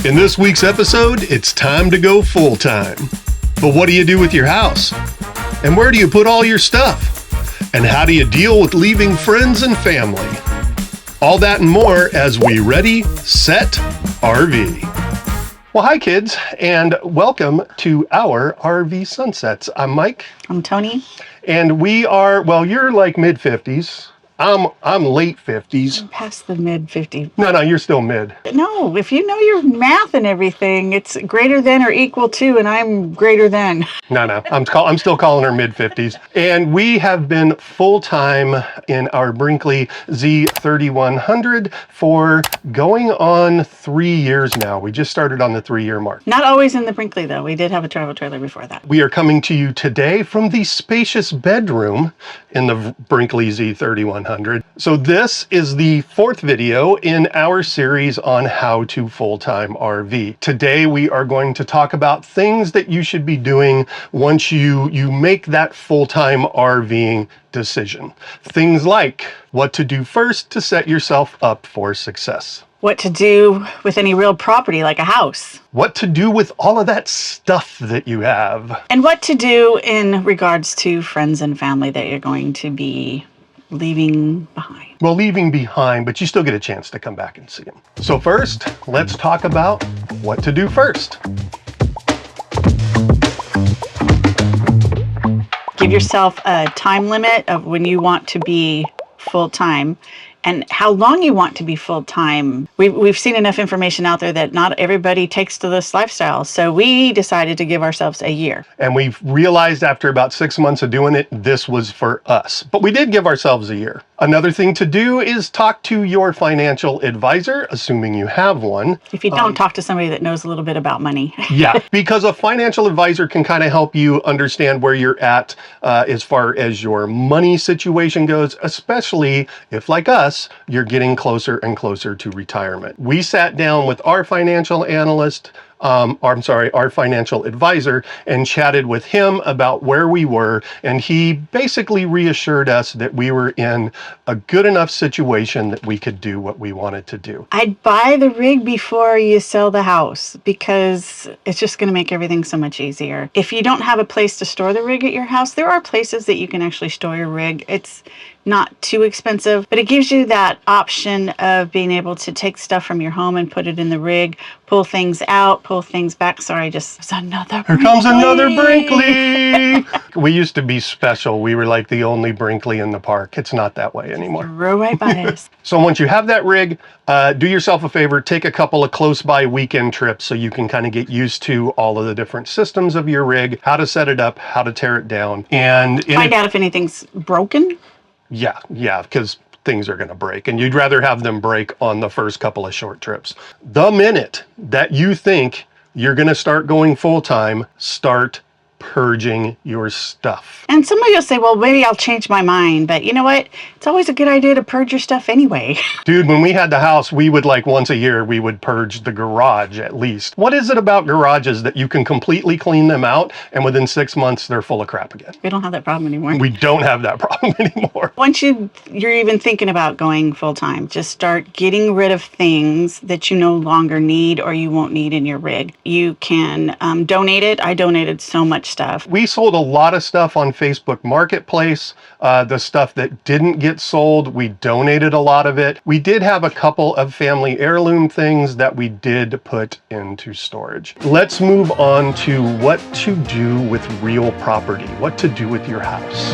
In this week's episode, it's time to go full-time. But what do you do with your house? And where do you put all your stuff? And how do you deal with leaving friends and family? All that and more as we ready, set, RV. Well, hi kids, and welcome to our RV Sunsets. I'm Mike. I'm Tony. And we are, well, you're like mid-50s. I'm late 50s. I'm past the mid-50s. No, you're still mid. No, if you know your math and everything, it's greater than or equal to, and I'm greater than. No, I'm still calling her mid-50s. And we have been full-time in our Brinkley Z3100 for going on 3 years now. We just started on the 3-year mark. Not always in the Brinkley, though. We did have a travel trailer before that. We are coming to you today from the spacious bedroom in the Brinkley Z3100. So this is the 4th video in our series on how to full-time RV. Today we are going to talk about things that you should be doing once you make that full-time RVing decision. Things like what to do first to set yourself up for success. What to do with any real property like a house. What to do with all of that stuff that you have. And what to do in regards to friends and family that you're going to be leaving behind. Well, leaving behind, but you still get a chance to come back and see them. So first, let's talk about what to do first. Give yourself a time limit of when you want to be full-time and how long you want to be full-time. We've seen enough information out there that not everybody takes to this lifestyle. So we decided to give ourselves a year. And we've realized after about 6 months of doing it, this was for us. But we did give ourselves a year. Another thing to do is talk to your financial advisor, assuming you have one. If you don't, talk to somebody that knows a little bit about money. Yeah, because a financial advisor can kind of help you understand where you're at as far as your money situation goes, especially if, like us, you're getting closer and closer to retirement. We sat down with our financial analyst, our financial advisor, and chatted with him about where we were, and he basically reassured us that we were in a good enough situation that we could do what we wanted to do. I'd buy the rig before you sell the house because it's just going to make everything so much easier. If you don't have a place to store the rig at your house, there are places that you can actually store your rig. It's not too expensive, but it gives you that option of being able to take stuff from your home and put it in the rig, pull things out, pull things back. Sorry, just another Brinkley. Here comes another Brinkley. We used to be special. We were like the only Brinkley in the park. It's not that way anymore. Row right by us. So once you have that rig, do yourself a favor, take a couple of close by weekend trips so you can kind of get used to all of the different systems of your rig, how to set it up, how to tear it down, and find out if anything's broken. Yeah, because things are going to break, and you'd rather have them break on the first couple of short trips. The minute that you think you're going to start going full-time, start purging your stuff. And somebody will say, well, maybe I'll change my mind. But you know what? It's always a good idea to purge your stuff anyway. Dude, when we had the house, we would once a year, we would purge the garage at least. What is it about garages that you can completely clean them out and within 6 months, they're full of crap again? We don't have that problem anymore. We don't have that problem anymore. Once you're even thinking about going full-time, just start getting rid of things that you no longer need or you won't need in your rig. You can donate it. I donated so much stuff. We sold a lot of stuff on Facebook Marketplace. The stuff that didn't get sold, we donated a lot of it. We did have a couple of family heirloom things that we did put into storage. Let's move on to what to do with real property, what to do with your house.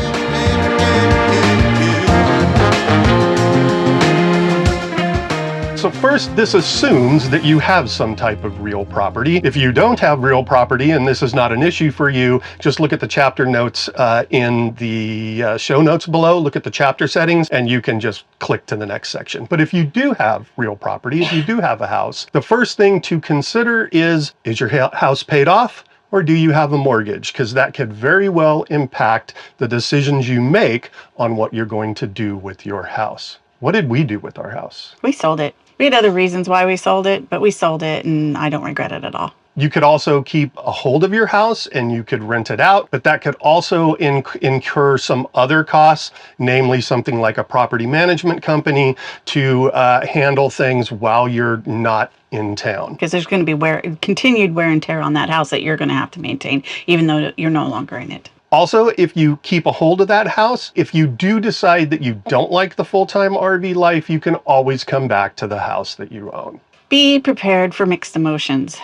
So first, this assumes that you have some type of real property. If you don't have real property and this is not an issue for you, just look at the chapter notes in the show notes below, look at the chapter settings, and you can just click to the next section. But if you do have real property, if you do have a house, the first thing to consider is your house paid off? Or do you have a mortgage? Because that could very well impact the decisions you make on what you're going to do with your house. What did we do with our house? We sold it. We had other reasons why we sold it, but we sold it and I don't regret it at all. You could also keep a hold of your house and you could rent it out, but that could also incur some other costs, namely something like a property management company to handle things while you're not in town. Because there's going to be continued wear and tear on that house that you're going to have to maintain, even though you're no longer in it. Also, if you keep a hold of that house, if you do decide that you don't like the full-time RV life, you can always come back to the house that you own. Be prepared for mixed emotions.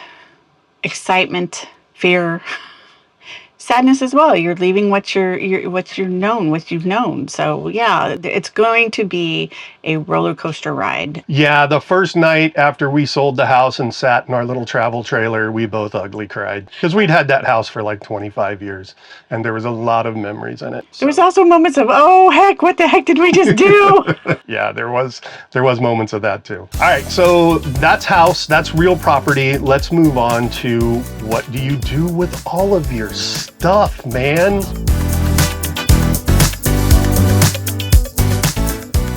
Excitement, fear, sadness as well. You're leaving what you've known. So yeah, it's going to be a roller coaster ride. Yeah, the first night after we sold the house and sat in our little travel trailer, we both ugly cried because we'd had that house for like 25 years and there was a lot of memories in it. There was also moments of, oh heck, what the heck did we just do? Yeah, there was moments of that too. All right, so that's house, that's real property. Let's move on to what do you do with all of your stuff, man?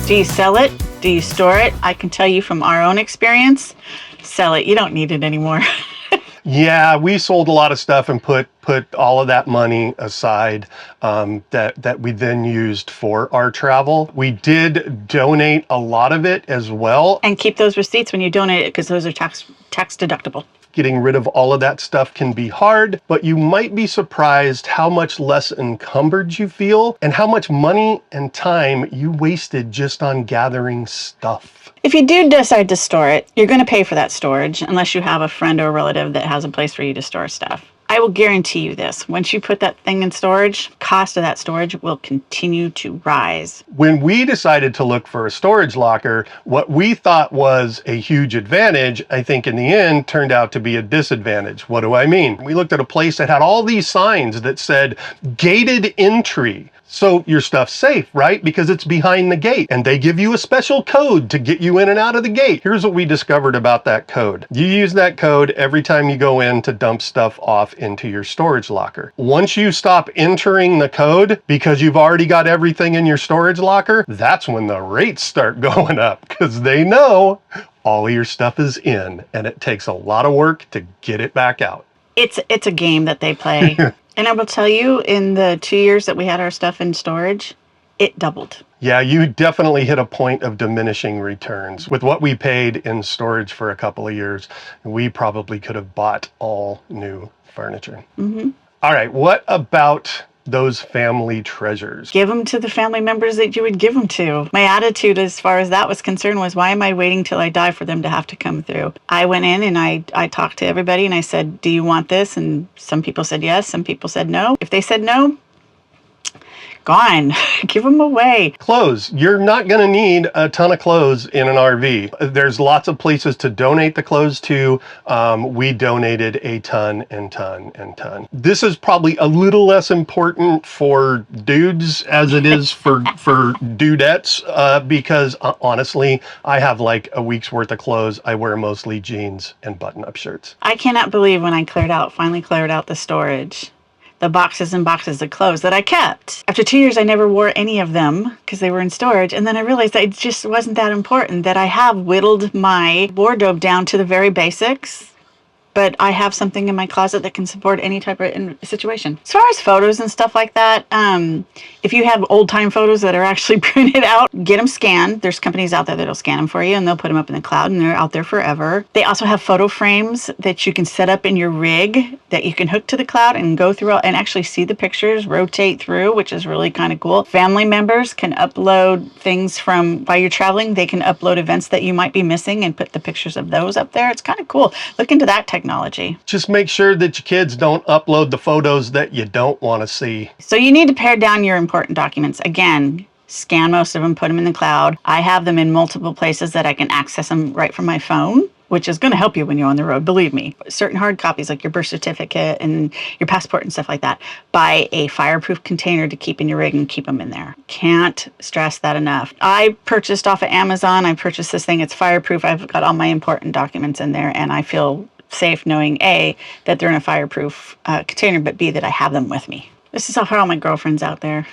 Do you sell it? Do you store it? I can tell you from our own experience, sell it. You don't need it anymore. Yeah, we sold a lot of stuff and put all of that money aside that we then used for our travel. We did donate a lot of it as well. And keep those receipts when you donate it because those are tax deductible. Getting rid of all of that stuff can be hard, but you might be surprised how much less encumbered you feel and how much money and time you wasted just on gathering stuff. If you do decide to store it, you're going to pay for that storage unless you have a friend or a relative that has a place for you to store stuff. I will guarantee you this. Once you put that thing in storage, cost of that storage will continue to rise. When we decided to look for a storage locker, what we thought was a huge advantage, I think in the end turned out to be a disadvantage. What do I mean? We looked at a place that had all these signs that said gated entry. So your stuff's safe, right? Because it's behind the gate and they give you a special code to get you in and out of the gate. Here's what we discovered about that code. You use that code every time you go in to dump stuff off into your storage locker. Once you stop entering the code because you've already got everything in your storage locker, that's when the rates start going up because they know all of your stuff is in and it takes a lot of work to get it back out. It's a game that they play. And I will tell you, in the 2 years that we had our stuff in storage, it doubled. Yeah, you definitely hit a point of diminishing returns. With what we paid in storage for a couple of years, we probably could have bought all new furniture. Mm-hmm. All right, what about those family treasures? Give them to the family members that you would give them to. My attitude as far as that was concerned was, why am I waiting till I die for them to have to come through? I went in and I talked to everybody and I said, do you want this? And some people said yes, some people said no. If they said no, gone. Give them away. Clothes. You're not going to need a ton of clothes in an RV. There's lots of places to donate the clothes to. We donated a ton and ton and ton. This is probably a little less important for dudes as it is for dudettes because honestly, I have like a week's worth of clothes. I wear mostly jeans and button-up shirts. I cannot believe when I finally cleared out the storage, the boxes and boxes of clothes that I kept. After 2 years, I never wore any of them because they were in storage. And then I realized that it just wasn't that important, that I have whittled my wardrobe down to the very basics, but I have something in my closet that can support any type of situation. As far as photos and stuff like that, if you have old time photos that are actually printed out, get them scanned. There's companies out there that'll scan them for you and they'll put them up in the cloud and they're out there forever. They also have photo frames that you can set up in your rig that you can hook to the cloud and go through and actually see the pictures, rotate through, which is really kind of cool. Family members can upload things from while you're traveling. They can upload events that you might be missing and put the pictures of those up there. It's kind of cool. Look into that technology. Just make sure that your kids don't upload the photos that you don't want to see. So you need to pare down your important documents. Again, scan most of them, put them in the cloud. I have them in multiple places that I can access them right from my phone, which is going to help you when you're on the road, believe me. Certain hard copies like your birth certificate and your passport and stuff like that, buy a fireproof container to keep in your rig and keep them in there. Can't stress that enough. I purchased off of Amazon. I purchased this thing. It's fireproof. I've got all my important documents in there and I feel safe knowing A, that they're in a fireproof container, but B, that I have them with me. This is for all my girlfriends out there.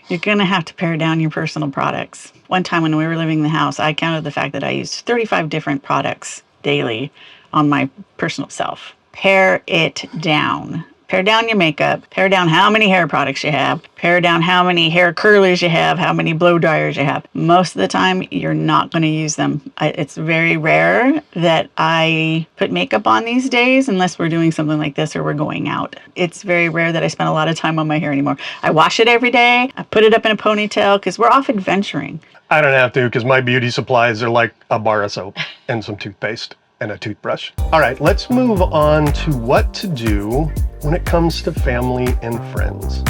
You're going to have to pare down your personal products. One time when we were living in the house, I counted the fact that I used 35 different products daily on my personal self. pare it down. Pare down your makeup, pare down how many hair products you have, pare down how many hair curlers you have, how many blow dryers you have. Most of the time, you're not going to use them. It's very rare that I put makeup on these days, unless we're doing something like this or we're going out. It's very rare that I spend a lot of time on my hair anymore. I wash it every day. I put it up in a ponytail because we're off adventuring. I don't have to because my beauty supplies are like a bar of soap and some toothpaste and a toothbrush. All right, let's move on to what to do when it comes to family and friends.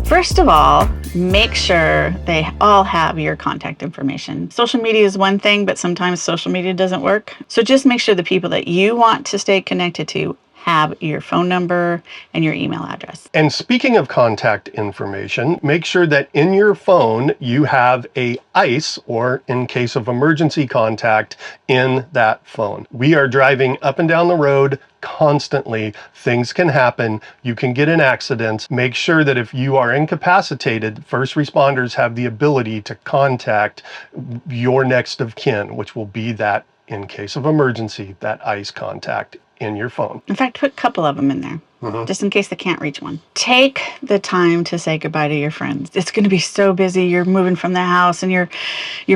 First of all, make sure they all have your contact information. Social media is one thing, but sometimes social media doesn't work. So just make sure the people that you want to stay connected to have your phone number and your email address. And speaking of contact information, make sure that in your phone you have a ICE, or in case of emergency contact, in that phone. We are driving up and down the road constantly. Things can happen. You can get in accidents. Make sure that if you are incapacitated, first responders have the ability to contact your next of kin, which will be that, in case of emergency, that ICE contact in your phone. In fact, put a couple of them in there, just in case they can't reach one. Take the time to say goodbye to your friends. It's going to be so busy. You're moving from the house and you're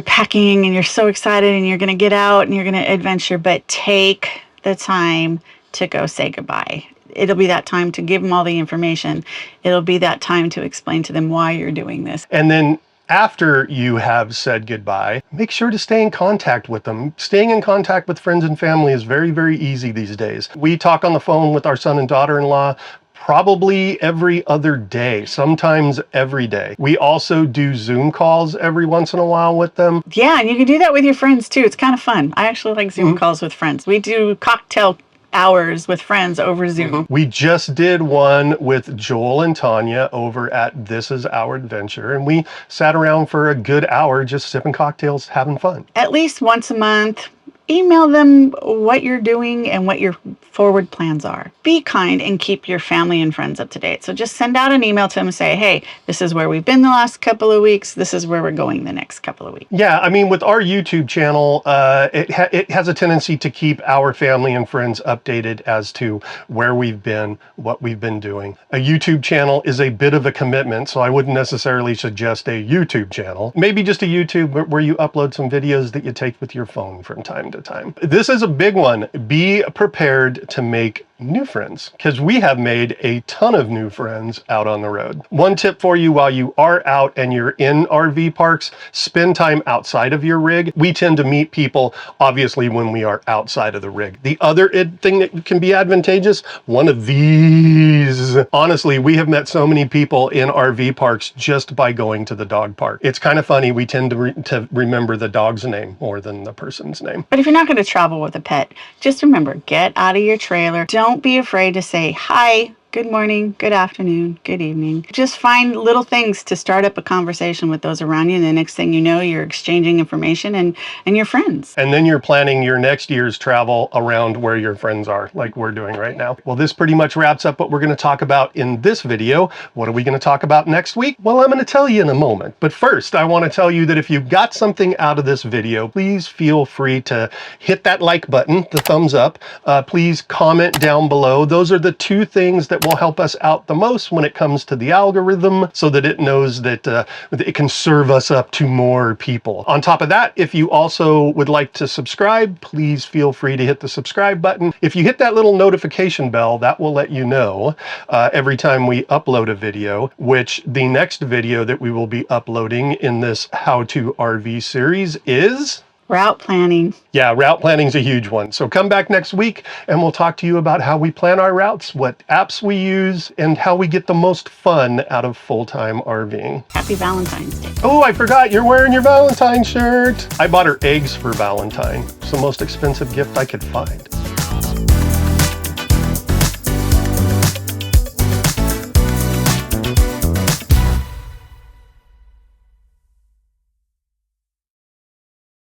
packing and you're so excited and you're going to get out and you're going to adventure, but take the time to go say goodbye. It'll be that time to give them all the information. It'll be that time to explain to them why you're doing this. And then after you have said goodbye, make sure to stay in contact with them. Staying in contact with friends and family is very, very easy these days. We talk on the phone with our son and daughter-in-law probably every other day, sometimes every day. We also do Zoom calls every once in a while with them. Yeah, and you can do that with your friends too. It's kind of fun. I actually like Zoom calls with friends. We do cocktail hours with friends over Zoom. We just did one with Joel and Tanya over at This Is Our Adventure, and we sat around for a good hour just sipping cocktails, having fun. At least once a month, email them what you're doing and what your forward plans are. Be kind and keep your family and friends up to date. So just send out an email to them and say, hey, this is where we've been the last couple of weeks. This is where we're going the next couple of weeks. Yeah, I mean, with our YouTube channel, it has a tendency to keep our family and friends updated as to where we've been, what we've been doing. A YouTube channel is a bit of a commitment, so I wouldn't necessarily suggest a YouTube channel. Maybe just a YouTube where you upload some videos that you take with your phone from time to time. This is a big one. Be prepared to make new friends, because we have made a ton of new friends out on the road. One tip for you while you are out and you're in RV parks, spend time outside of your rig. We tend to meet people, obviously, when we are outside of the rig. The other thing that can be advantageous, one of these. Honestly, we have met so many people in RV parks just by going to the dog park. It's kind of funny. We tend to remember the dog's name more than the person's name. But if you're not going to travel with a pet, just remember, get out of your trailer. Don't be afraid to say hi, good morning, good afternoon, good evening. Just find little things to start up a conversation with those around you. And the next thing you know, you're exchanging information and you're friends. And then you're planning your next year's travel around where your friends are, like we're doing right now. Well, this pretty much wraps up what we're going to talk about in this video. What are we going to talk about next week? Well, I'm going to tell you in a moment. But first, I want to tell you that if you got something out of this video, please feel free to hit that like button, the thumbs up. Please comment down below. Those are the two things that will help us out the most when it comes to the algorithm, so that it knows that it can serve us up to more people. On top of that, if you also would like to subscribe, please feel free to hit the subscribe button. If you hit that little notification bell, that will let you know every time we upload a video, which the next video that we will be uploading in this How to RV series is route planning. Yeah, route planning is a huge one. So come back next week and we'll talk to you about how we plan our routes, what apps we use, and how we get the most fun out of full-time RVing. Happy Valentine's Day. Oh, I forgot, you're wearing your Valentine shirt. I bought her eggs for Valentine. It's the most expensive gift I could find.